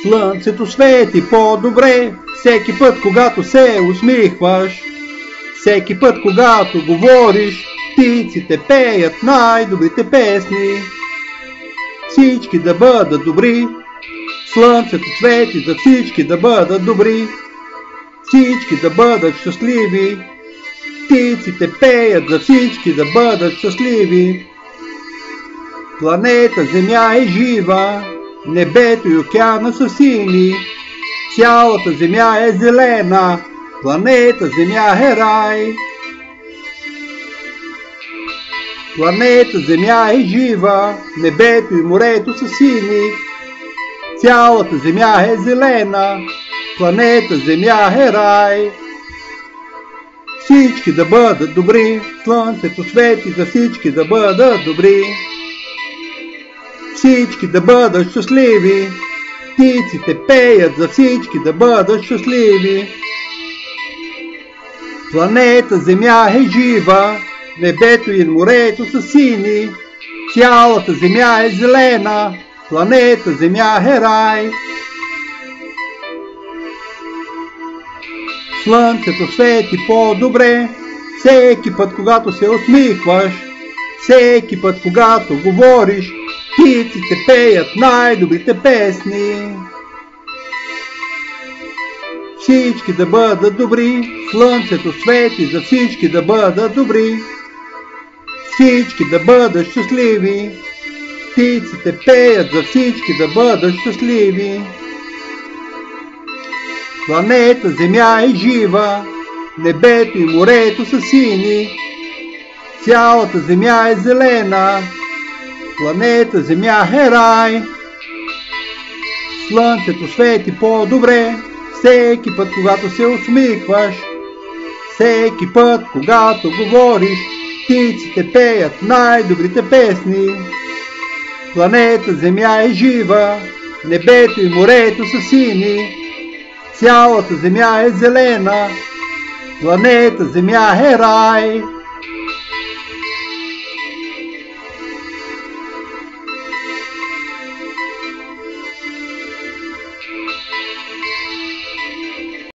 Слънцето свети по-добре всеки път, когато се усмихваш. Всеки път, когато говориш, птиците пеят най-добрите песни. Всички да бъдат добри, слънцето свети за всички да бъдат добри. Всички да бъдат щастливи, птиците пеят за всички да бъдат щастливи. Планета Земя е жива, небето и океана са сини. Цялата Земя е зелена, планета Земя е рай. Планета Земя е жива, небето и морето са сини. Цялата Земя е зелена, планета Земя е рай. Всички да бъдат добри, слънцето свети за всички да бъдат добри. Всички да бъдат щастливи, птиците пеят за всички да бъдат щастливи. Планета Земя е жива, небето и морето са сини. Цялата Земя е зелена, планета Земя е рай. Слънцето свети по-добре всеки път, когато се усмихваш. Всеки път, когато говориш, птиците пеят най-добрите песни. Всички да бъдат добри, слънцето свети за всички да бъдат добри. Всички да бъдат щастливи, птиците пеят за всички да бъдат щастливи. Планета Земя е жива, небето и морето са сини. Цялата Земя е зелена, планета Земя е рай. Слънцето свети по-добре всеки път, когато се усмихваш. Всеки път, когато говориш, птиците пеят най-добрите песни. Планета Земя е жива, небето и морето са сини. Цялата Земя е зелена, планета Земя е рай.